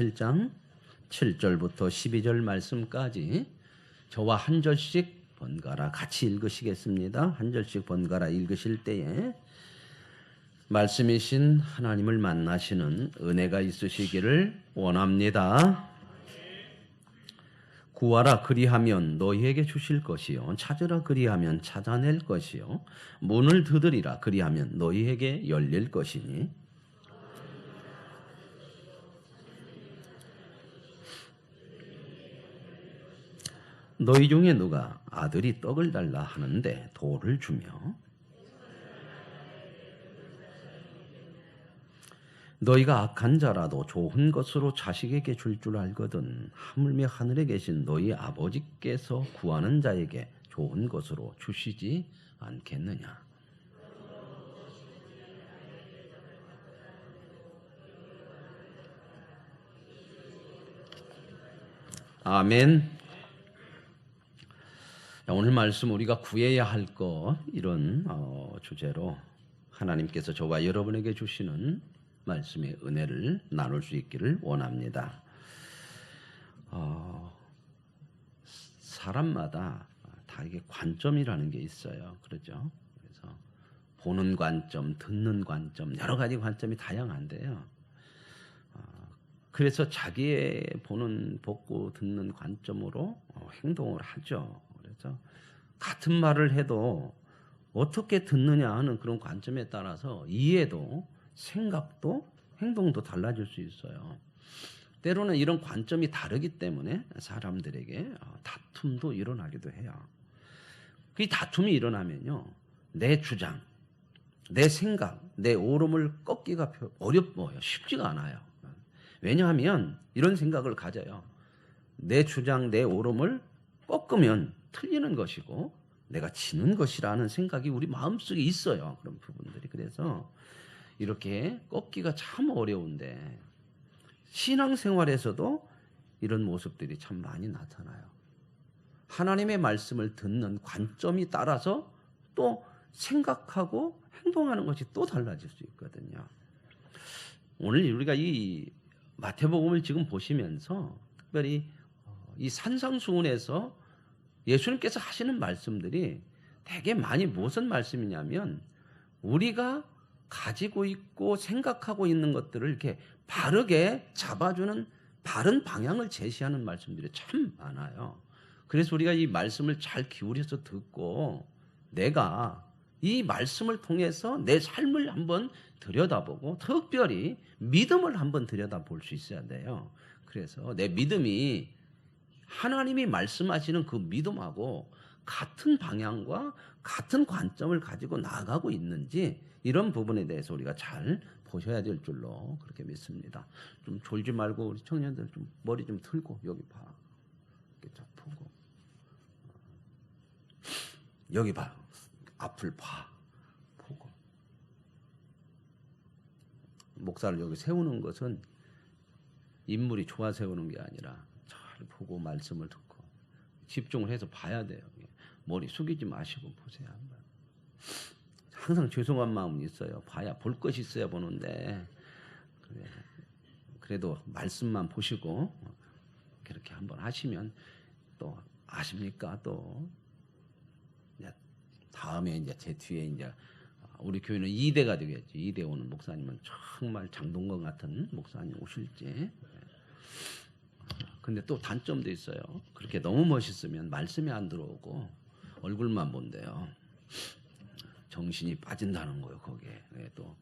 7장 7절부터 12절 말씀까지 저와 한 절씩 번갈아 같이 읽으시겠습니다. 한 절씩 번갈아 읽으실 때에 말씀이신 하나님을 만나시는 은혜가 있으시기를 원합니다. 구하라 그리하면 너희에게 주실 것이요 찾으라 그리하면 찾아낼 것이요 문을 두드리라 그리하면 너희에게 열릴 것이니 너희 중에 누가 아들이 떡을 달라 하는데 돌을 주며 너희가 악한 자라도 좋은 것으로 자식에게 줄 줄 알거든 하물며 하늘에 계신 너희 아버지께서 구하는 자에게 좋은 것으로 주시지 않겠느냐. 아멘. 오늘 말씀 우리가 구해야 할 것 이런 주제로 하나님께서 저와 여러분에게 주시는 말씀의 은혜를 나눌 수 있기를 원합니다. 사람마다 다 이게 관점이라는 게 있어요. 그렇죠? 그래서 보는 관점, 듣는 관점, 여러 가지 관점이 다양한데요. 그래서 자기의 보는, 보고, 듣는 관점으로 행동을 하죠. 그래서 같은 말을 해도 어떻게 듣느냐 하는 그런 관점에 따라서 이해도 생각도 행동도 달라질 수 있어요. 때로는 이런 관점이 다르기 때문에 사람들에게 다툼도 일어나기도 해요. 그 다툼이 일어나면요, 내 주장, 내 생각, 내 옳음을 꺾기가 어렵고요, 쉽지가 않아요. 왜냐하면 이런 생각을 가져요. 내 주장, 내 옳음을 꺾으면 틀리는 것이고 내가 지는 것이라는 생각이 우리 마음속에 있어요. 그런 부분들이. 그래서 이렇게 꺾기가 참 어려운데 신앙생활에서도 이런 모습들이 참 많이 나타나요. 하나님의 말씀을 듣는 관점이 따라서 또 생각하고 행동하는 것이 또 달라질 수 있거든요. 오늘 우리가 이 마태복음을 지금 보시면서 특별히 이 산상수훈에서 예수님께서 하시는 말씀들이 되게 많이 무슨 말씀이냐면 우리가 가지고 있고 생각하고 있는 것들을 이렇게 바르게 잡아주는 바른 방향을 제시하는 말씀들이 참 많아요. 그래서 우리가 이 말씀을 잘 기울여서 듣고 내가 이 말씀을 통해서 내 삶을 한번 들여다보고 특별히 믿음을 한번 들여다볼 수 있어야 돼요. 그래서 내 믿음이 하나님이 말씀하시는 그 믿음하고 같은 방향과 같은 관점을 가지고 나아가고 있는지 이런 부분에 대해서 우리가 잘 보셔야 될 줄로 그렇게 믿습니다. 좀 졸지 말고 우리 청년들 좀 머리 좀 틀고 여기 봐. 이렇게 쫙 보고 여기 봐. 앞을 봐. 보고 목사를 여기 세우는 것은 인물이 좋아 세우는 게 아니라 잘 보고 말씀을 듣고 집중을 해서 봐야 돼요. 머리 숙이지 마시고 보세요. 한번. 항상 죄송한 마음은 있어요. 봐야 볼 것이 있어야 보는데 그래도 말씀만 보시고 그렇게 한번 하시면 또 아십니까? 또 다음에 이제 제 뒤에 이제 우리 교회는 2대가 되겠지. 2대 오는 목사님은 정말 장동건 같은 목사님 오실지. 근데 또 단점도 있어요. 그렇게 너무 멋있으면 말씀이 안 들어오고 얼굴만 본대요. 정신이 빠진다는 거예요. 거기에. 또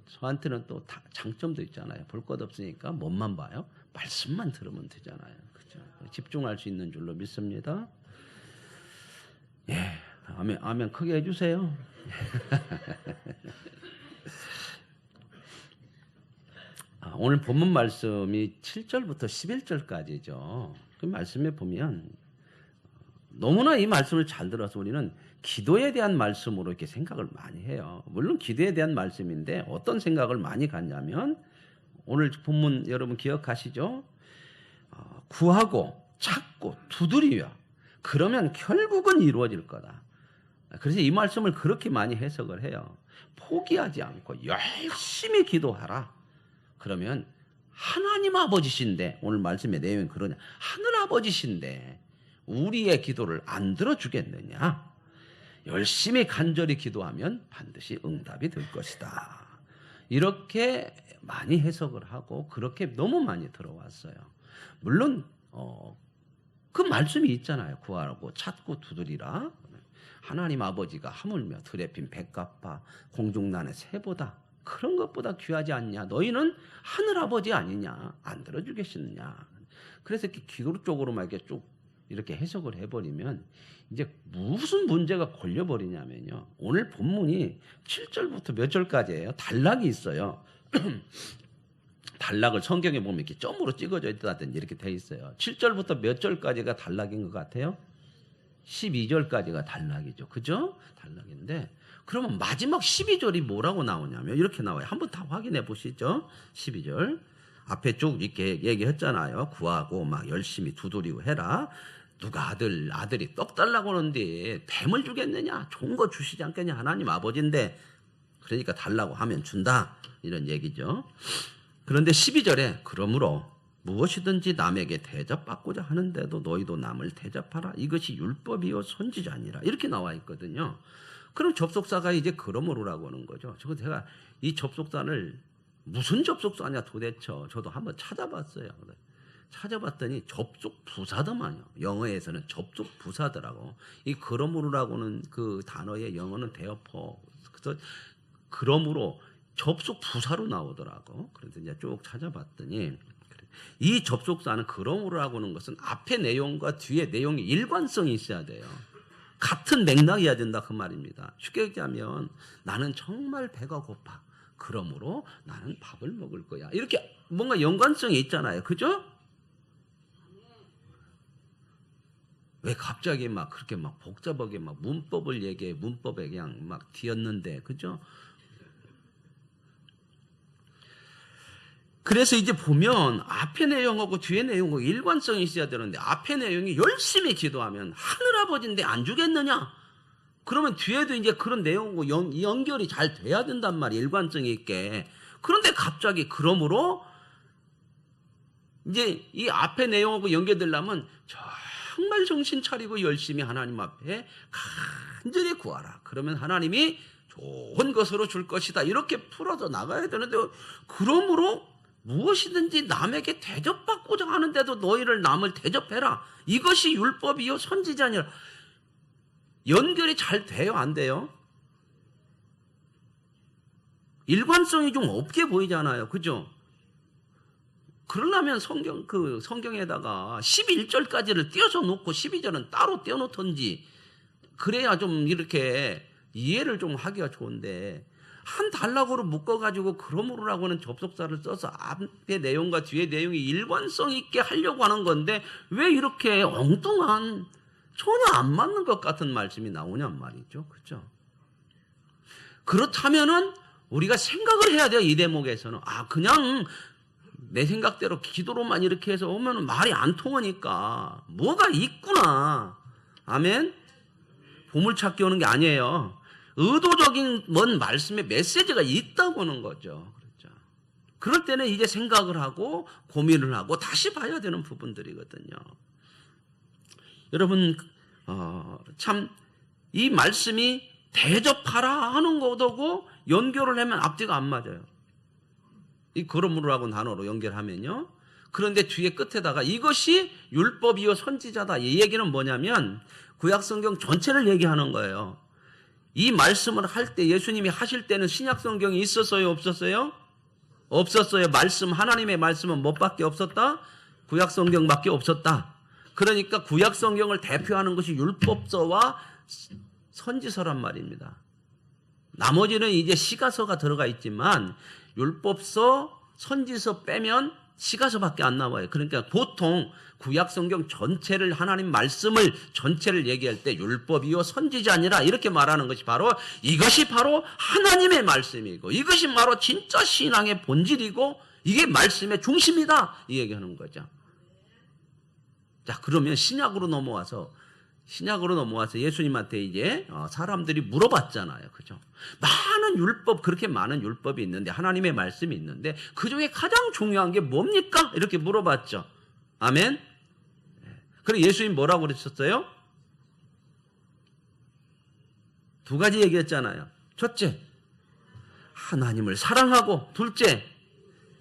저한테는 또 장점도 있잖아요. 볼 것 없으니까 몸만 봐요. 말씀만 들으면 되잖아요. 그렇죠? 집중할 수 있는 줄로 믿습니다. 예, 아멘 크게 해주세요. 오늘 본문 말씀이 7절부터 11절까지죠. 그 말씀에 보면 너무나 이 말씀을 잘 들어서 우리는 기도에 대한 말씀으로 이렇게 생각을 많이 해요. 물론 기도에 대한 말씀인데 어떤 생각을 많이 갖냐면 오늘 본문 여러분 기억하시죠? 구하고 찾고 두드리며 그러면 결국은 이루어질 거다. 그래서 이 말씀을 그렇게 많이 해석을 해요. 포기하지 않고 열심히 기도하라. 그러면 하나님 아버지신데, 오늘 말씀의 내용이 그러냐, 하늘 아버지신데 우리의 기도를 안 들어주겠느냐? 열심히 간절히 기도하면 반드시 응답이 될 것이다. 이렇게 많이 해석을 하고 그렇게 너무 많이 들어왔어요. 물론 그 말씀이 있잖아요. 구하라고 찾고 두드리라. 하나님 아버지가 하물며 들에 핀 백합화 공중난의 새보다 그런 것보다 귀하지 않냐. 너희는 하늘 아버지 아니냐. 안 들어주겠느냐. 그래서 이렇게 기도 쪽으로만 이렇게 쭉 이렇게 해석을 해버리면 이제 무슨 문제가 걸려버리냐면요. 오늘 본문이 7절부터 몇 절까지예요. 단락이 있어요. 단락을 성경에 보면 이렇게 점으로 찍어져 있다든지 이렇게 돼 있어요. 7절부터 몇 절까지가 단락인 것 같아요? 12절까지가 단락이죠. 그죠? 단락인데 그러면 마지막 12절이 뭐라고 나오냐면 이렇게 나와요. 한번 다 확인해 보시죠. 12절. 앞에 쭉 이렇게 얘기했잖아요. 구하고 막 열심히 두드리고 해라. 누가 아들이 떡 달라고 하는데 뱀을 주겠느냐? 좋은 거 주시지 않겠냐? 하나님 아버지인데 그러니까 달라고 하면 준다. 이런 얘기죠. 그런데 12절에 그러므로 무엇이든지 남에게 대접받고자 하는데도 너희도 남을 대접하라. 이것이 율법이요 선지자니라. 이렇게 나와 있거든요. 그럼 접속사가 이제 그러므로라고 하는 거죠. 제가 이 접속사를 무슨 접속사냐 도대체 저도 한번 찾아봤어요. 찾아봤더니 접속 부사더만요. 영어에서는 접속 부사더라고. 이 그러므로라고는 그 단어의 영어는 대어퍼. 그래서 그러므로 접속 부사로 나오더라고. 그래서 이제 쭉 찾아봤더니 이 접속사는 그러므로라고 하는 것은 앞의 내용과 뒤의 내용이 일관성이 있어야 돼요. 같은 맥락이어야 된다 그 말입니다. 쉽게 얘기하면 나는 정말 배가 고파. 그러므로 나는 밥을 먹을 거야. 이렇게 뭔가 연관성이 있잖아요. 그죠? 왜 갑자기 막 그렇게 막 복잡하게 막 문법을 얘기해. 문법에 그냥 막 뒤었는데. 그죠? 그래서 이제 보면 앞의 내용하고 뒤의 내용하고 일관성이 있어야 되는데 앞의 내용이 열심히 기도하면 하늘아버지인데 안 주겠느냐? 그러면 뒤에도 이제 그런 내용하고 연결이 잘 돼야 된단 말이에요. 일관성이 있게. 그런데 갑자기 그러므로 이제 이 앞의 내용하고 연결되려면 정말 정신 차리고 열심히 하나님 앞에 간절히 구하라. 그러면 하나님이 좋은 것으로 줄 것이다. 이렇게 풀어서 나가야 되는데 그러므로 무엇이든지 남에게 대접받고자 하는데도 너희를 남을 대접해라. 이것이 율법이요 선지자니라. 연결이 잘 돼요? 안 돼요? 일관성이 좀 없게 보이잖아요. 그죠? 그러려면 성경에다가 11절까지를 띄어서 놓고 12절은 따로 띄어놓던지 그래야 좀 이렇게 이해를 좀 하기가 좋은데 한 단락으로 묶어가지고 그러므로라고 하는 접속사를 써서 앞의 내용과 뒤의 내용이 일관성 있게 하려고 하는 건데 왜 이렇게 엉뚱한 전혀 안 맞는 것 같은 말씀이 나오냔 말이죠. 그렇죠? 그렇다면은 우리가 생각을 해야 돼요. 이 대목에서는 그냥 내 생각대로 기도로만 이렇게 해서 오면은 말이 안 통하니까 뭐가 있구나. 아멘. 보물찾기 오는 게 아니에요. 의도적인 뭔 말씀의 메시지가 있다고 하는 거죠. 그렇죠? 그럴 때는 이제 생각을 하고 고민을 하고 다시 봐야 되는 부분들이거든요. 여러분 참 이 말씀이 대접하라 하는 것하고 연결을 하면 앞뒤가 안 맞아요. 이 그러므로라고 단어로 연결하면요. 그런데 뒤에 끝에다가 이것이 율법이요 선지자다. 이 얘기는 뭐냐면 구약성경 전체를 얘기하는 거예요. 이 말씀을 할 때 예수님이 하실 때는 신약성경이 있었어요? 없었어요? 없었어요. 하나님의 말씀은 뭐밖에 없었다? 구약성경밖에 없었다. 그러니까 구약성경을 대표하는 것이 율법서와 선지서란 말입니다. 나머지는 이제 시가서가 들어가 있지만 율법서, 선지서 빼면 시가서밖에 안 나와요. 그러니까 보통 구약성경 전체를 하나님 말씀을 전체를 얘기할 때 율법이요 선지자니라 이렇게 말하는 것이 바로 이것이 바로 하나님의 말씀이고 이것이 바로 진짜 신앙의 본질이고 이게 말씀의 중심이다 이 얘기하는 거죠. 자 그러면 신약으로 넘어와서 신약으로 넘어와서 예수님한테 이제 사람들이 물어봤잖아요. 그죠? 많은 율법, 그렇게 많은 율법이 있는데, 하나님의 말씀이 있는데, 그 중에 가장 중요한 게 뭡니까? 이렇게 물어봤죠. 아멘? 그리고 예수님 뭐라고 그러셨어요? 두 가지 얘기했잖아요. 첫째, 하나님을 사랑하고, 둘째,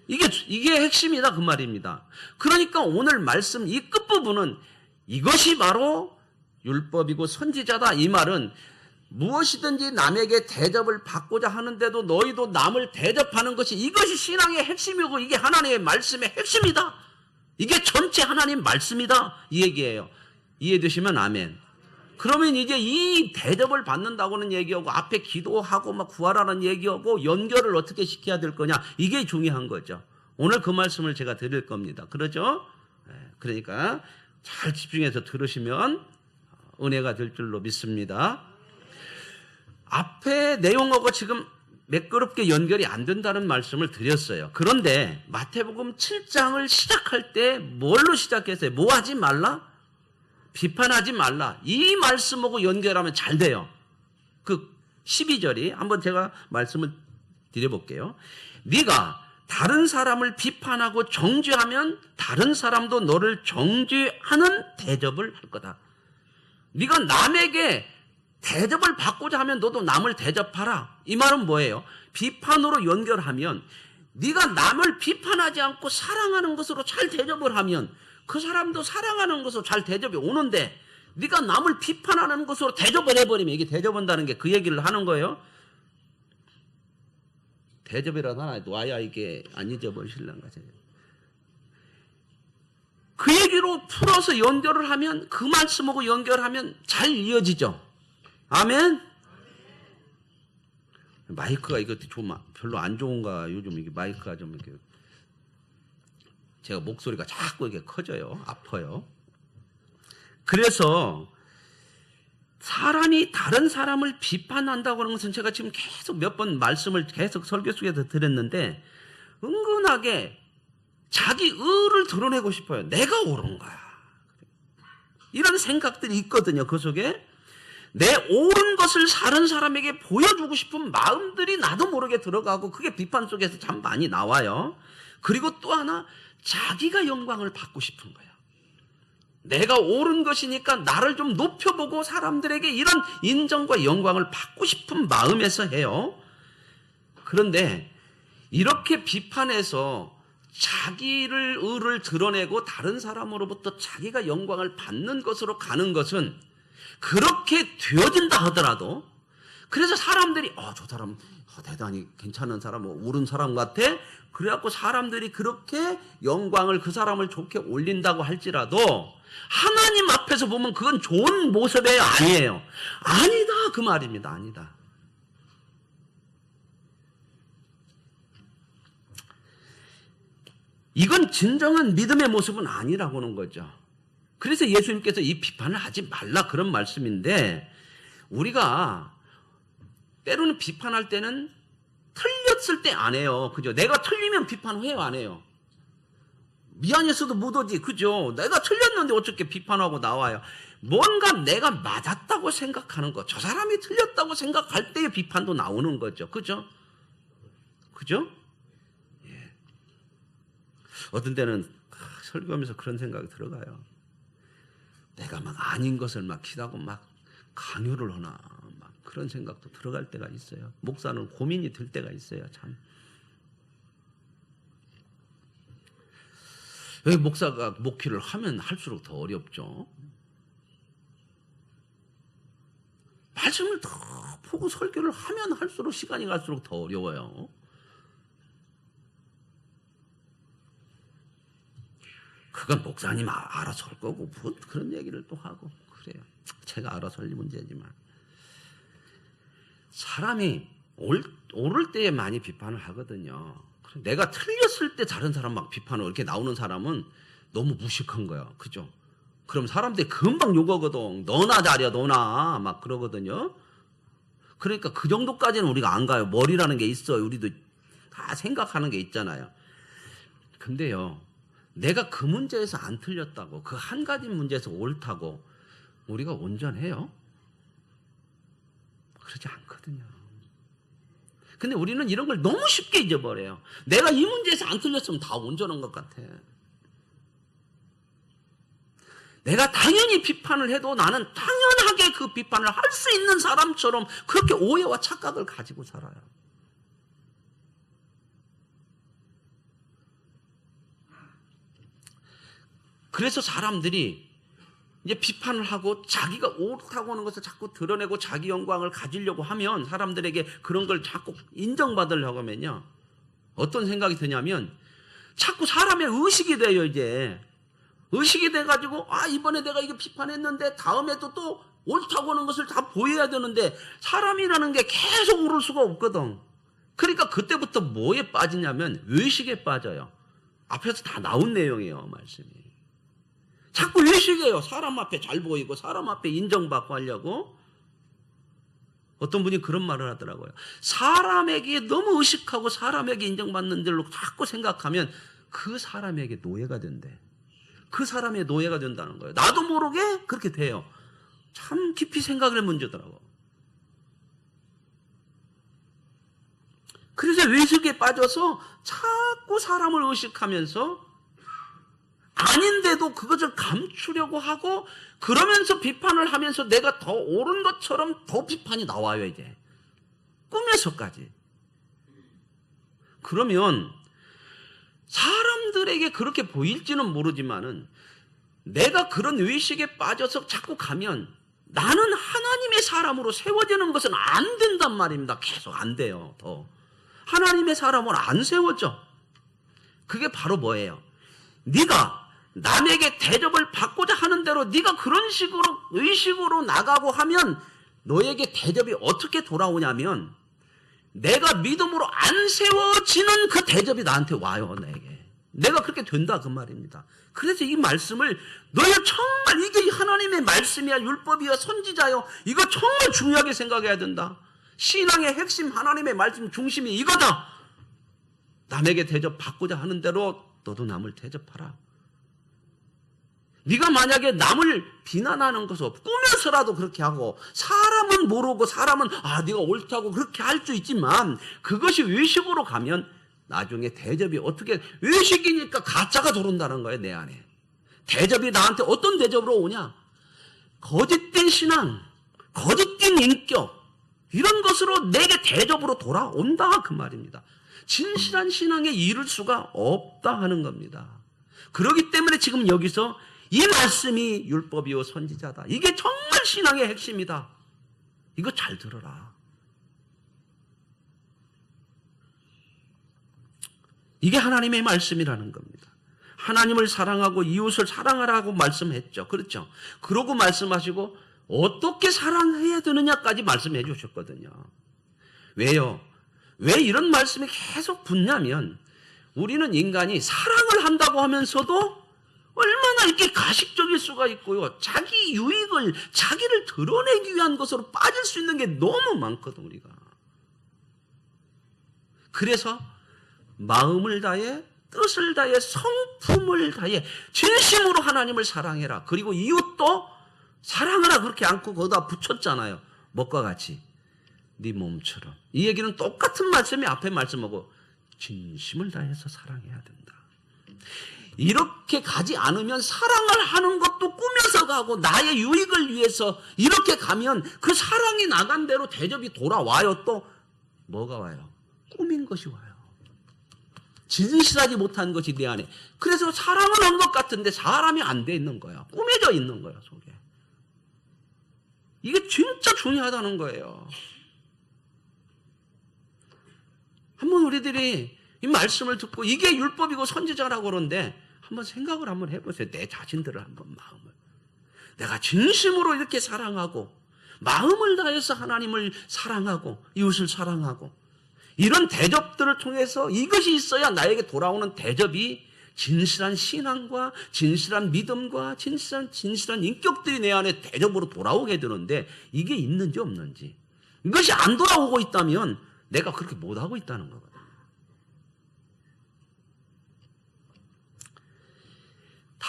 이게 핵심이다 그 말입니다. 그러니까 오늘 말씀 이 끝부분은 이것이 바로 율법이고 선지자다, 이 말은 무엇이든지 남에게 대접을 받고자 하는데도 너희도 남을 대접하는 것이, 이것이 신앙의 핵심이고 이게 하나님의 말씀의 핵심이다. 이게 전체 하나님 말씀이다, 이 얘기예요. 이해되시면 아멘. 그러면 이제 이 대접을 받는다고는 얘기하고 앞에 기도하고 막 구하라는 얘기하고 연결을 어떻게 시켜야 될 거냐, 이게 중요한 거죠. 오늘 그 말씀을 제가 드릴 겁니다. 그러죠? 그러니까 잘 집중해서 들으시면 은혜가 될 줄로 믿습니다. 앞에 내용하고 지금 매끄럽게 연결이 안 된다는 말씀을 드렸어요. 그런데 마태복음 7장을 시작할 때 뭘로 시작했어요? 뭐 하지 말라? 비판하지 말라. 이 말씀하고 연결하면 잘 돼요. 그 12절이 한번 제가 말씀을 드려볼게요. 네가 다른 사람을 비판하고 정죄하면 다른 사람도 너를 정죄하는 대접을 할 거다. 네가 남에게 대접을 받고자 하면 너도 남을 대접하라. 이 말은 뭐예요? 비판으로 연결하면 네가 남을 비판하지 않고 사랑하는 것으로 잘 대접을 하면 그 사람도 사랑하는 것으로 잘 대접이 오는데, 네가 남을 비판하는 것으로 대접을 해버리면, 이게 대접한다는 게 그 얘기를 하는 거예요. 대접이라도 하나 놔야 이게 안 잊어버리실란 거죠. 그 얘기로 풀어서 연결을 하면, 그 말씀하고 연결하면 잘 이어지죠. 아멘. 마이크가 이것도 좀 별로 안 좋은가? 요즘 이게 마이크가 좀 이렇게, 제가 목소리가 자꾸 이렇게 커져요. 아파요. 그래서 사람이 다른 사람을 비판한다고 하는 것은, 제가 지금 계속 몇 번 말씀을 계속 설교 속에서 드렸는데, 은근하게 자기 의를 드러내고 싶어요. 내가 옳은 거야. 이런 생각들이 있거든요. 그 속에 내 옳은 것을 다른 사람에게 보여주고 싶은 마음들이 나도 모르게 들어가고, 그게 비판 속에서 참 많이 나와요. 그리고 또 하나, 자기가 영광을 받고 싶은 거예요. 내가 옳은 것이니까 나를 좀 높여보고 사람들에게 이런 인정과 영광을 받고 싶은 마음에서 해요. 그런데 이렇게 비판해서 자기를 의를 드러내고 다른 사람으로부터 자기가 영광을 받는 것으로 가는 것은, 그렇게 되어진다 하더라도, 그래서 사람들이 저 사람 대단히 괜찮은 사람, 옳은 사람 같아. 그래갖고 사람들이 그렇게 영광을, 그 사람을 좋게 올린다고 할지라도 하나님 앞에서 보면 그건 좋은 모습이 아니에요. 아니다 그 말입니다. 아니다. 이건 진정한 믿음의 모습은 아니라고 하는 거죠. 그래서 예수님께서 이 비판을 하지 말라, 그런 말씀인데, 우리가 때로는 비판할 때는 틀렸을 때 안 해요. 그죠? 내가 틀리면 비판해요, 안 해요? 미안해서도 못하지. 그죠? 내가 틀렸는데 어떻게 비판하고 나와요? 뭔가 내가 맞았다고 생각하는 거, 저 사람이 틀렸다고 생각할 때의 비판도 나오는 거죠. 그죠? 그죠? 예. 어떤 때는 설교하면서 그런 생각이 들어가요. 내가 막 아닌 것을 막 기다고 막 강요를 하나, 막 그런 생각도 들어갈 때가 있어요. 목사는 고민이 들 때가 있어요. 참. 왜 목사가 목회를 하면 할수록 더 어렵죠. 말씀을 더 보고 설교를 하면 할수록, 시간이 갈수록 더 어려워요. 그건 목사님 알아서 할 거고, 그런 얘기를 또 하고 그래요. 제가 알아서 할 문제지만, 사람이 옳을 때에 많이 비판을 하거든요. 내가 틀렸을 때 다른 사람 막 비판을 이렇게 나오는 사람은 너무 무식한 거야. 그죠? 그럼 사람들이 금방 욕하거든. 너나 잘해, 너나 막 그러거든요. 그러니까 그 정도까지는 우리가 안 가요. 머리라는 게 있어요. 우리도 다 생각하는 게 있잖아요. 근데요, 내가 그 문제에서 안 틀렸다고, 그 한 가지 문제에서 옳다고, 우리가 온전해요? 그러지 않거든요. 근데 우리는 이런 걸 너무 쉽게 잊어버려요. 내가 이 문제에서 안 틀렸으면 다 온전한 것 같아. 내가 당연히 비판을 해도 나는 당연하게 그 비판을 할 수 있는 사람처럼 그렇게 오해와 착각을 가지고 살아요. 그래서 사람들이 이제 비판을 하고 자기가 옳다고 하는 것을 자꾸 드러내고 자기 영광을 가지려고 하면, 사람들에게 그런 걸 자꾸 인정받으려고 하면요, 어떤 생각이 드냐면 자꾸 사람의 의식이 돼요. 이제 의식이 돼가지고 이번에 내가 이거 비판했는데 다음에도 또 옳다고 하는 것을 다 보여야 되는데, 사람이라는 게 계속 오를 수가 없거든. 그러니까 그때부터 뭐에 빠지냐면 의식에 빠져요. 앞에서 다 나온 내용이에요. 말씀이 자꾸 의식이에요. 사람 앞에 잘 보이고 사람 앞에 인정받고 하려고. 어떤 분이 그런 말을 하더라고요. 사람에게 너무 의식하고 사람에게 인정받는 대로 자꾸 생각하면 그 사람에게 노예가 된대. 그 사람의 노예가 된다는 거예요. 나도 모르게 그렇게 돼요. 참 깊이 생각을 해본 문제더라고. 그래서 의식에 빠져서 자꾸 사람을 의식하면서 아닌데도 그것을 감추려고 하고, 그러면서 비판을 하면서 내가 더 옳은 것처럼 더 비판이 나와요. 이제 꿈에서까지. 그러면 사람들에게 그렇게 보일지는 모르지만은 내가 그런 의식에 빠져서 자꾸 가면 나는 하나님의 사람으로 세워지는 것은 안 된단 말입니다. 계속 안 돼요. 더 하나님의 사람으로 안 세워져. 그게 바로 뭐예요? 네가 남에게 대접을 받고자 하는 대로 네가 그런 식으로 의식으로 나가고 하면 너에게 대접이 어떻게 돌아오냐면, 내가 믿음으로 안 세워지는 그 대접이 나한테 와요. 내가 그렇게 된다 그 말입니다. 그래서 이 말씀을 너희가 정말 이게 하나님의 말씀이야, 율법이야, 선지자요, 이거 정말 중요하게 생각해야 된다. 신앙의 핵심, 하나님의 말씀 중심이 이거다. 남에게 대접 받고자 하는 대로 너도 남을 대접하라. 네가 만약에 남을 비난하는 것을 꾸며서라도 그렇게 하고, 사람은 모르고 사람은 네가 옳다고 그렇게 할 수 있지만, 그것이 의식으로 가면 나중에 대접이 어떻게, 의식이니까 가짜가 들어온다는 거예요. 내 안에 대접이 나한테 어떤 대접으로 오냐, 거짓된 신앙, 거짓된 인격, 이런 것으로 내게 대접으로 돌아온다 그 말입니다. 진실한 신앙에 이를 수가 없다 하는 겁니다. 그렇기 때문에 지금 여기서 이 말씀이 율법이요 선지자다, 이게 정말 신앙의 핵심이다. 이거 잘 들어라. 이게 하나님의 말씀이라는 겁니다. 하나님을 사랑하고 이웃을 사랑하라고 말씀했죠. 그렇죠? 그러고 말씀하시고 어떻게 사랑해야 되느냐까지 말씀해 주셨거든요. 왜요? 왜 이런 말씀이 계속 붙냐면, 우리는 인간이 사랑을 한다고 하면서도 얼마나 이렇게 가식적일 수가 있고요, 자기 유익을, 자기를 드러내기 위한 것으로 빠질 수 있는 게 너무 많거든 우리가. 그래서 마음을 다해, 뜻을 다해, 성품을 다해 진심으로 하나님을 사랑해라, 그리고 이웃도 사랑하라, 그렇게 안고 거기다 붙였잖아요. 뭐과 같이 네 몸처럼. 이 얘기는 똑같은 말씀이 앞에 말씀하고 진심을 다해서 사랑해야 된다. 이렇게 가지 않으면 사랑을 하는 것도 꾸며서 가고 나의 유익을 위해서 이렇게 가면 그 사랑이 나간 대로 대접이 돌아와요. 또 뭐가 와요? 꾸민 것이 와요. 진실하지 못한 것이 내 안에. 그래서 사랑을 한 것 같은데 사람이 안 돼 있는 거야. 꾸며져 있는 거야 속에. 이게 진짜 중요하다는 거예요. 한번 우리들이 이 말씀을 듣고 이게 율법이고 선지자라고 그러는데 한번 생각을 한번 해보세요. 내 자신들을 한번, 마음을. 내가 진심으로 이렇게 사랑하고 마음을 다해서 하나님을 사랑하고 이웃을 사랑하고 이런 대접들을 통해서 이것이 있어야 나에게 돌아오는 대접이 진실한 신앙과 진실한 믿음과 진실한 인격들이 내 안에 대접으로 돌아오게 되는데, 이게 있는지 없는지, 이것이 안 돌아오고 있다면 내가 그렇게 못하고 있다는 거거든요.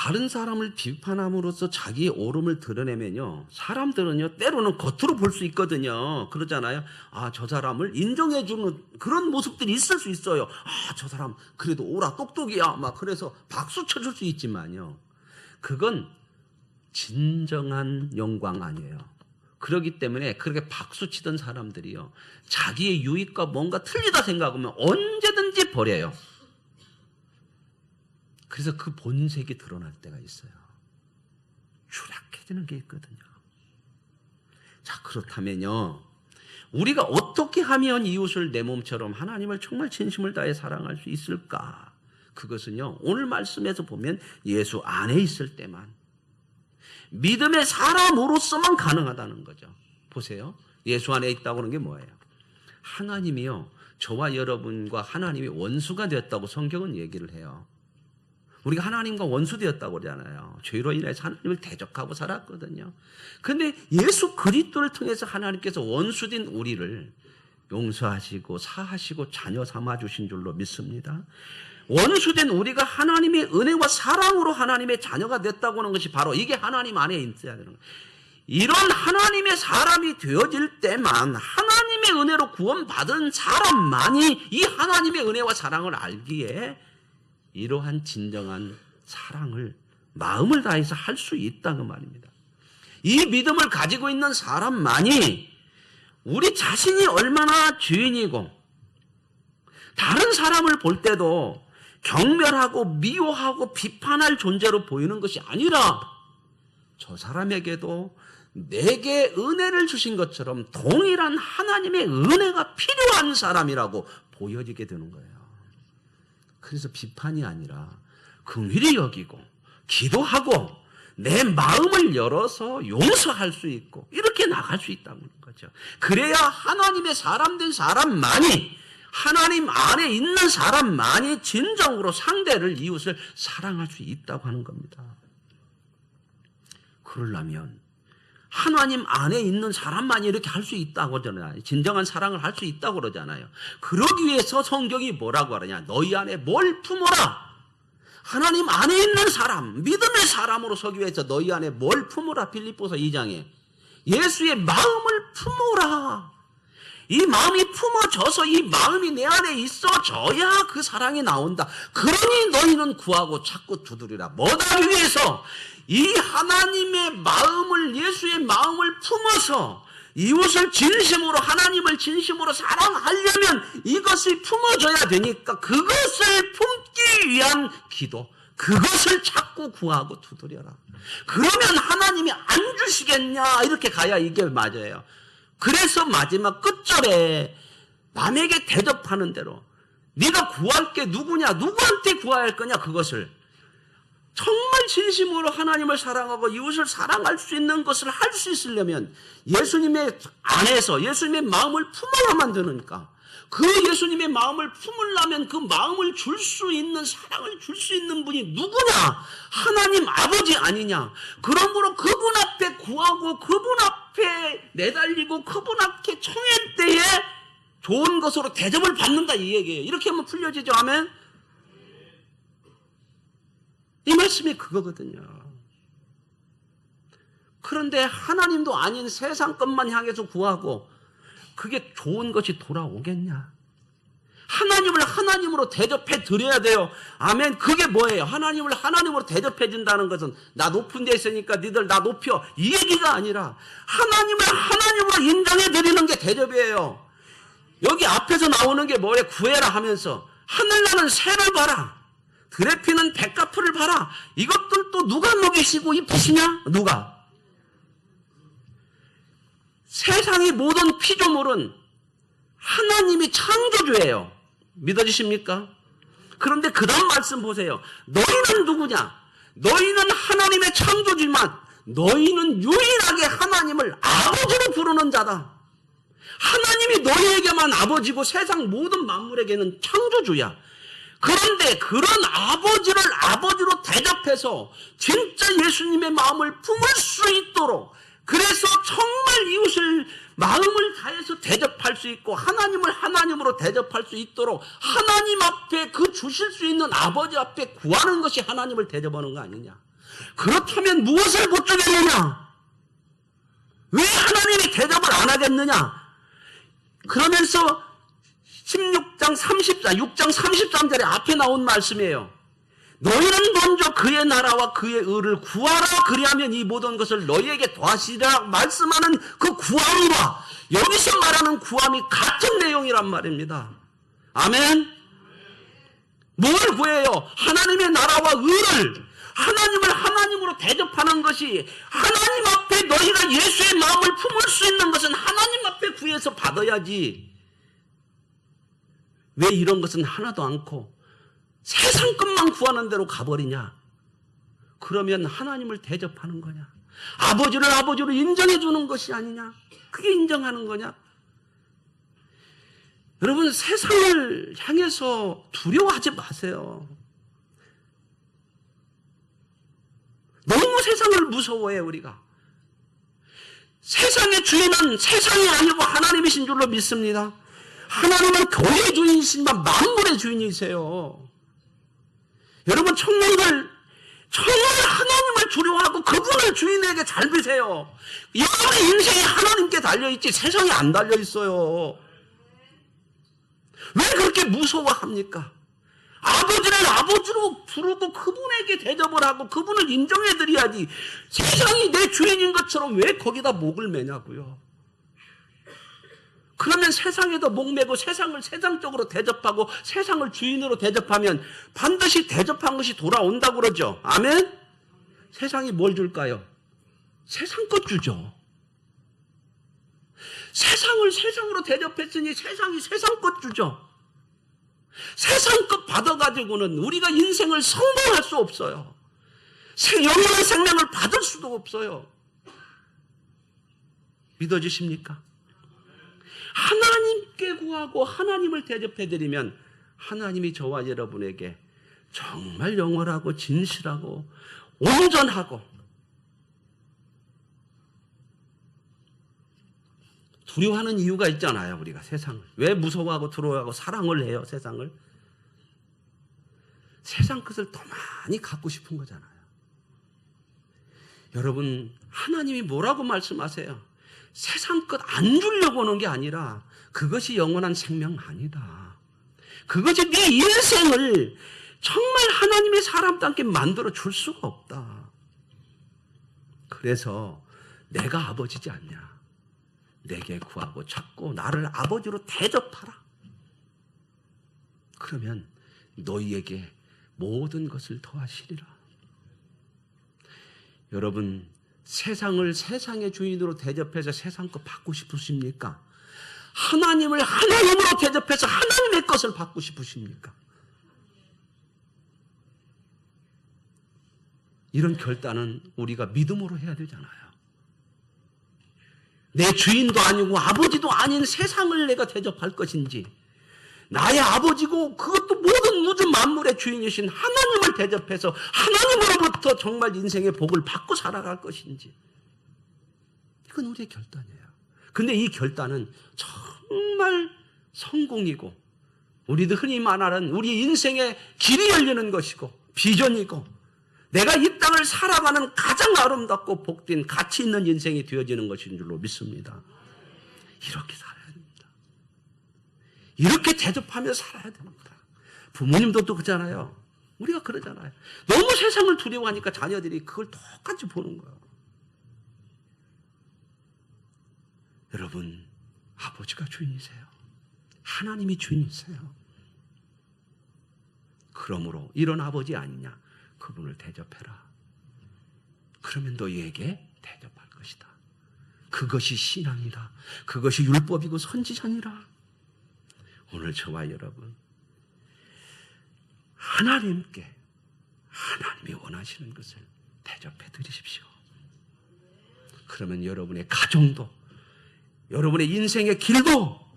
다른 사람을 비판함으로써 자기의 옳음을 드러내면요, 사람들은요 때로는 겉으로 볼 수 있거든요. 그러잖아요. 아, 저 사람을 인정해주는 그런 모습들이 있을 수 있어요. 아, 저 사람 그래도 오라 똑똑이야 막 그래서 박수 쳐줄 수 있지만요, 그건 진정한 영광 아니에요. 그렇기 때문에 그렇게 박수 치던 사람들이요, 자기의 유익과 뭔가 틀리다 생각하면 언제든지 버려요. 그래서 그 본색이 드러날 때가 있어요. 추락해지는 게 있거든요. 자, 그렇다면요, 우리가 어떻게 하면 이웃을 내 몸처럼 하나님을 정말 진심을 다해 사랑할 수 있을까? 그것은요, 오늘 말씀에서 보면 예수 안에 있을 때만, 믿음의 사람으로서만 가능하다는 거죠. 보세요. 예수 안에 있다고 하는 게 뭐예요? 하나님이요, 저와 여러분과 하나님이 원수가 되었다고 성경은 얘기를 해요. 우리가 하나님과 원수 되었다고 그러잖아요. 죄로 인해서 하나님을 대적하고 살았거든요. 그런데 예수 그리스도를 통해서 하나님께서 원수된 우리를 용서하시고 사하시고 자녀 삼아주신 줄로 믿습니다. 원수된 우리가 하나님의 은혜와 사랑으로 하나님의 자녀가 됐다고 하는 것이 바로 이게 하나님 안에 있어야 되는 거예요. 이런 하나님의 사람이 되어질 때만, 하나님의 은혜로 구원받은 사람만이 이 하나님의 은혜와 사랑을 알기에 이러한 진정한 사랑을 마음을 다해서 할 수 있다는 말입니다. 이 믿음을 가지고 있는 사람만이 우리 자신이 얼마나 죄인이고 다른 사람을 볼 때도 경멸하고 미워하고 비판할 존재로 보이는 것이 아니라 저 사람에게도 내게 은혜를 주신 것처럼 동일한 하나님의 은혜가 필요한 사람이라고 보여지게 되는 거예요. 그래서 비판이 아니라 긍휼히 여기고 기도하고 내 마음을 열어서 용서할 수 있고 이렇게 나갈 수 있다는 거죠. 그래야 하나님의 사람 된 사람만이, 하나님 안에 있는 사람만이 진정으로 상대를, 이웃을 사랑할 수 있다고 하는 겁니다. 그러려면 하나님 안에 있는 사람만이 이렇게 할 수 있다고 그러잖아요. 진정한 사랑을 할 수 있다고 그러잖아요. 그러기 위해서 성경이 뭐라고 하느냐? 너희 안에 뭘 품어라. 하나님 안에 있는 사람, 믿음의 사람으로 서기 위해서 너희 안에 뭘 품어라. 빌립보서 2장에 예수의 마음을 품어라. 이 마음이 품어져서 이 마음이 내 안에 있어져야 그 사랑이 나온다. 그러니 너희는 구하고 찾고 두드리라. 뭐다 위해서 이 하나님의 마음을, 예수의 마음을 품어서 이웃을 진심으로, 하나님을 진심으로 사랑하려면 이것이 품어져야 되니까 그것을 품기 위한 기도, 그것을 찾고 구하고 두드려라. 그러면 하나님이 안 주시겠냐? 이렇게 가야 이게 맞아요. 그래서 마지막 끝절에 남에게 대접하는 대로 네가 구할 게 누구냐? 누구한테 구해야 할 거냐? 그것을 정말 진심으로 하나님을 사랑하고 이웃을 사랑할 수 있는 것을 할 수 있으려면 예수님의 안에서 예수님의 마음을 품어야만 되니까, 그 예수님의 마음을 품으려면 그 마음을 줄 수 있는, 사랑을 줄 수 있는 분이 누구냐? 하나님 아버지 아니냐? 그러므로 그분 앞에 구하고 그분 앞에 내달리고 그분 앞에 청할 때에 좋은 것으로 대접을 받는다, 이 얘기예요. 이렇게 하면 풀려지죠. 아멘? 이 말씀이 그거거든요. 그런데 하나님도 아닌 세상 것만 향해서 구하고 그게 좋은 것이 돌아오겠냐? 하나님을 하나님으로 대접해 드려야 돼요. 아멘. 그게 뭐예요? 하나님을 하나님으로 대접해 준다는 것은 나 높은 데 있으니까 니들 나 높여, 이 얘기가 아니라 하나님을 하나님으로 인정해 드리는 게 대접이에요. 여기 앞에서 나오는 게 뭐래? 구해라 하면서 하늘나는 새를 봐라, 들에 피는 백합풀을 봐라. 이것들 또 누가 먹이시고 입히시냐? 누가? 세상의 모든 피조물은 하나님이 창조주예요. 믿어지십니까? 그런데 그 다음 말씀 보세요. 너희는 누구냐? 너희는 하나님의 창조주지만 너희는 유일하게 하나님을 아버지로 부르는 자다. 하나님이 너희에게만 아버지고 세상 모든 만물에게는 창조주야. 그런데 그런 아버지를 아버지로 대접해서 진짜 예수님의 마음을 품을 수 있도록, 그래서 정말 이웃을 마음을 다해서 대접할 수 있고 하나님을 하나님으로 대접할 수 있도록 하나님 앞에, 그 주실 수 있는 아버지 앞에 구하는 것이 하나님을 대접하는 거 아니냐? 그렇다면 무엇을 보충했느냐? 왜 하나님이 대접을 안 하겠느냐? 그러면서 6장 33절에 앞에 나온 말씀이에요. 너희는 먼저 그의 나라와 그의 의를 구하라. 그리하면 이 모든 것을 너희에게 더하시리라 말씀하는 그 구함과 여기서 말하는 구함이 같은 내용이란 말입니다. 아멘. 뭘 구해요? 하나님의 나라와 의를, 하나님을 하나님으로 대접하는 것이, 하나님 앞에 너희가 예수의 마음을 품을 수 있는 것은 하나님 앞에 구해서 받아야지. 왜 이런 것은 하나도 않고 세상 것만 구하는 대로 가버리냐? 그러면 하나님을 대접하는 거냐? 아버지를 아버지로 인정해 주는 것이 아니냐? 그게 인정하는 거냐? 여러분, 세상을 향해서 두려워하지 마세요. 너무 세상을 무서워해 우리가. 세상의 주인은 세상이 아니고 하나님이신 줄로 믿습니다. 하나님은 교회의 주인이시지만 만물의 주인이세요. 여러분, 정말 하나님을 두려워하고 그분을 주인에게 잘 비세요. 여러분의 인생이 하나님께 달려있지 세상에 안 달려있어요. 왜 그렇게 무서워합니까? 아버지를 아버지로 부르고 그분에게 대접을 하고 그분을 인정해드려야지. 세상이 내 주인인 것처럼 왜 거기다 목을 매냐고요. 그러면 세상에도 목매고 세상을 세상적으로 대접하고 세상을 주인으로 대접하면 반드시 대접한 것이 돌아온다고 그러죠. 아멘? 세상이 뭘 줄까요? 세상 것 주죠. 세상을 세상으로 대접했으니 세상이 세상 것 주죠. 세상 것 받아가지고는 우리가 인생을 성공할 수 없어요. 영원한 생명을 받을 수도 없어요. 믿어지십니까? 하나님께 구하고 하나님을 대접해드리면 하나님이 저와 여러분에게 정말 영원하고 진실하고 온전하고 두려워하는 이유가 있잖아요. 우리가 세상을. 왜 무서워하고 두려워하고 사랑을 해요? 세상을. 세상 것을 더 많이 갖고 싶은 거잖아요. 여러분, 하나님이 뭐라고 말씀하세요? 세상 것 안 주려고 하는 게 아니라 그것이 영원한 생명 아니다. 그것이 네 인생을 정말 하나님의 사람답게 만들어 줄 수가 없다. 그래서 내가 아버지지 않냐? 내게 구하고 찾고 나를 아버지로 대접하라. 그러면 너희에게 모든 것을 더하시리라. 여러분, 세상을 세상의 주인으로 대접해서 세상 것 받고 싶으십니까? 하나님을 하나님으로 대접해서 하나님의 것을 받고 싶으십니까? 이런 결단은 우리가 믿음으로 해야 되잖아요. 내 주인도 아니고 아버지도 아닌 세상을 내가 대접할 것인지, 나의 아버지고 그것도 모든 우주 만물의 주인이신 하나님을 대접해서 하나님으로부터 정말 인생의 복을 받고 살아갈 것인지, 이건 우리의 결단이에요. 근데 이 결단은 정말 성공이고 우리도 흔히 말하는 우리 인생의 길이 열리는 것이고 비전이고 내가 이 땅을 살아가는 가장 아름답고 복된 가치 있는 인생이 되어지는 것인 줄로 믿습니다. 이렇게 살아야 됩니다. 이렇게 대접하며 살아야 됩니다. 부모님도 또 그러잖아요. 우리가 그러잖아요. 너무 세상을 두려워하니까 자녀들이 그걸 똑같이 보는 거예요. 여러분, 아버지가 주인이세요. 하나님이 주인이세요. 그러므로 이런 아버지 아니냐? 그분을 대접해라. 그러면 너희에게 대접할 것이다. 그것이 신앙이다. 그것이 율법이고 선지자니라. 오늘 저와 여러분, 하나님께 하나님이 원하시는 것을 대접해 드리십시오. 그러면 여러분의 가정도, 여러분의 인생의 길도,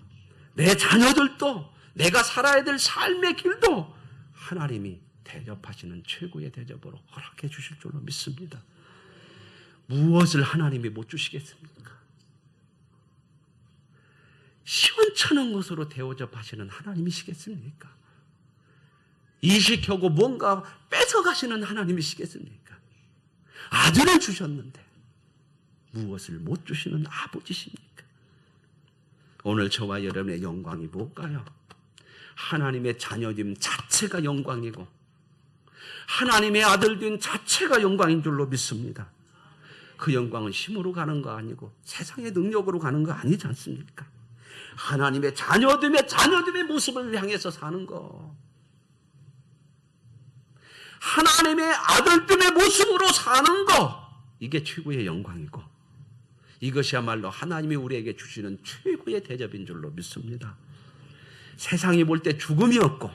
내 자녀들도, 내가 살아야 될 삶의 길도 하나님이 대접하시는 최고의 대접으로 허락해 주실 줄로 믿습니다. 무엇을 하나님이 못 주시겠습니까? 시원찮은 것으로 대접하시는 하나님이시겠습니까? 일시켜고 뭔가 뺏어가시는 하나님이시겠습니까? 아들을 주셨는데 무엇을 못 주시는 아버지십니까? 오늘 저와 여러분의 영광이 뭘까요? 하나님의 자녀됨 자체가 영광이고 하나님의 아들됨 자체가 영광인 줄로 믿습니다. 그 영광은 힘으로 가는 거 아니고 세상의 능력으로 가는 거 아니지 않습니까? 하나님의 자녀됨의 모습을 향해서 사는 거, 하나님의 아들됨의 모습으로 사는 거, 이게 최고의 영광이고 이것이야말로 하나님이 우리에게 주시는 최고의 대접인 줄로 믿습니다. 세상이 볼 때 죽음이었고,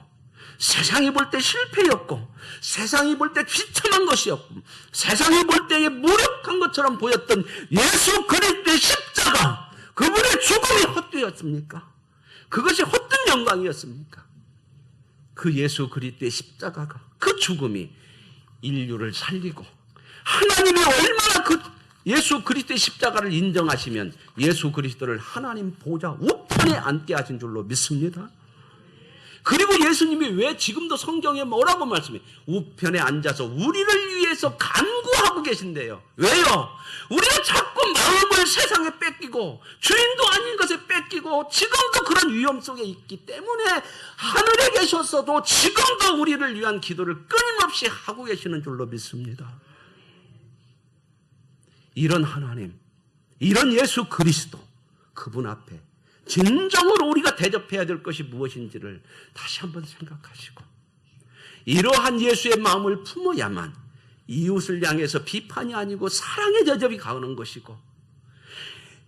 세상이 볼 때 실패였고, 세상이 볼 때 비참한 것이었고, 세상이 볼 때에 무력한 것처럼 보였던 예수 그리스도의 십자가, 그분의 죽음이 헛되었습니까? 그것이 헛된 영광이었습니까? 그 예수 그리스도의 십자가가, 그 죽음이 인류를 살리고, 하나님이 얼마나 그 예수 그리스도의 십자가를 인정하시면 예수 그리스도를 하나님 보좌 우편에 앉게 하신 줄로 믿습니다. 그리고 예수님이 왜 지금도 성경에 뭐라고 말씀해요? 우편에 앉아서 우리를 위해서 간구하고 계신대요. 왜요? 우리가 자꾸 마음을 세상에 뺏기고 주인도 아닌 것에 뺏기고 지금도 그런 위험 속에 있기 때문에 하늘에 계셨어도 지금도 우리를 위한 기도를 끊임없이 하고 계시는 줄로 믿습니다. 이런 하나님, 이런 예수 그리스도, 그분 앞에 진정으로 우리가 대접해야 될 것이 무엇인지를 다시 한번 생각하시고 이러한 예수의 마음을 품어야만 이웃을 향해서 비판이 아니고 사랑의 대접이 가는 것이고,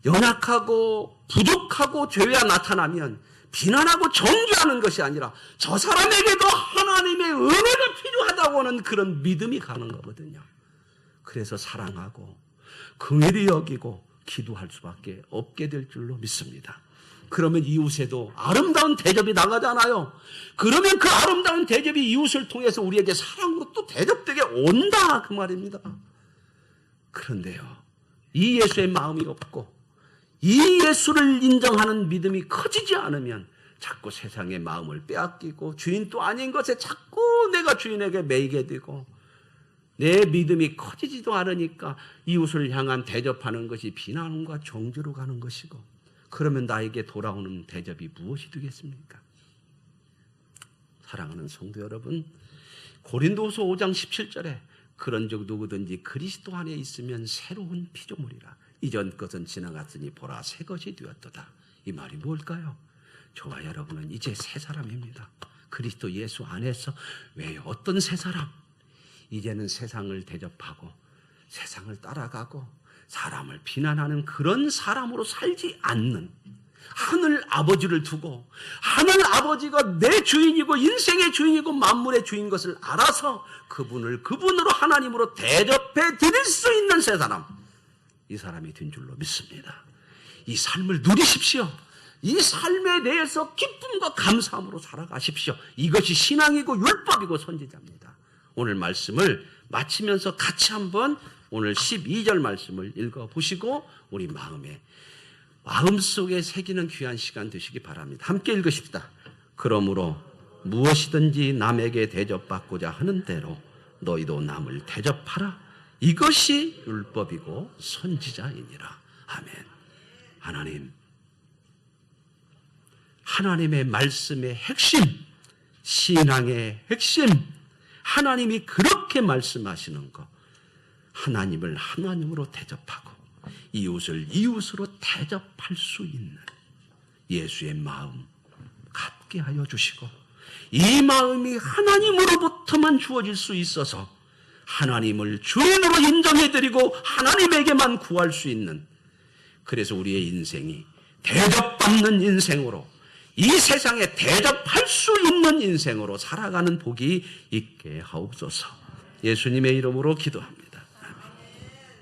연약하고 부족하고 죄가 나타나면 비난하고 정죄하는 것이 아니라 저 사람에게도 하나님의 은혜가 필요하다고 하는 그런 믿음이 가는 거거든요. 그래서 사랑하고 긍휼히 여기고 기도할 수밖에 없게 될 줄로 믿습니다. 그러면 이웃에도 아름다운 대접이 나가잖아요. 그러면 그 아름다운 대접이 이웃을 통해서 우리에게 사랑으로 또 대접되게 온다, 그 말입니다. 그런데요, 이 예수의 마음이 없고 이 예수를 인정하는 믿음이 커지지 않으면 자꾸 세상의 마음을 빼앗기고 주인도 아닌 것에 자꾸 내가 주인에게 매이게 되고 내 믿음이 커지지도 않으니까 이웃을 향한 대접하는 것이 비난과 정죄로 가는 것이고, 그러면 나에게 돌아오는 대접이 무엇이 되겠습니까? 사랑하는 성도 여러분, 고린도후서 5장 17절에 그런 적 누구든지 그리스도 안에 있으면 새로운 피조물이라. 이전 것은 지나갔으니 보라 새 것이 되었도다. 이 말이 뭘까요? 저와 여러분은 이제 새 사람입니다. 그리스도 예수 안에서. 왜요? 어떤 새 사람? 이제는 세상을 대접하고 세상을 따라가고 사람을 비난하는 그런 사람으로 살지 않는, 하늘 아버지를 두고 하늘 아버지가 내 주인이고 인생의 주인이고 만물의 주인 것을 알아서 그분으로 하나님으로 대접해 드릴 수 있는 새 사람, 이 사람이 된 줄로 믿습니다. 이 삶을 누리십시오. 이 삶에 대해서 기쁨과 감사함으로 살아가십시오. 이것이 신앙이고 율법이고 선지자입니다. 오늘 말씀을 마치면서 같이 한번 오늘 12절 말씀을 읽어보시고 우리 마음속에 새기는 귀한 시간 되시기 바랍니다. 함께 읽으십시다. 그러므로 무엇이든지 남에게 대접받고자 하는 대로 너희도 남을 대접하라. 이것이 율법이고 선지자이니라. 아멘. 하나님, 하나님의 말씀의 핵심, 신앙의 핵심, 하나님이 그렇게 말씀하시는 것, 하나님을 하나님으로 대접하고 이웃을 이웃으로 대접할 수 있는 예수의 마음 갖게 하여 주시고, 이 마음이 하나님으로부터만 주어질 수 있어서 하나님을 주인으로 인정해드리고 하나님에게만 구할 수 있는, 그래서 우리의 인생이 대접받는 인생으로, 이 세상에 대접할 수 있는 인생으로 살아가는 복이 있게 하옵소서. 예수님의 이름으로 기도합니다.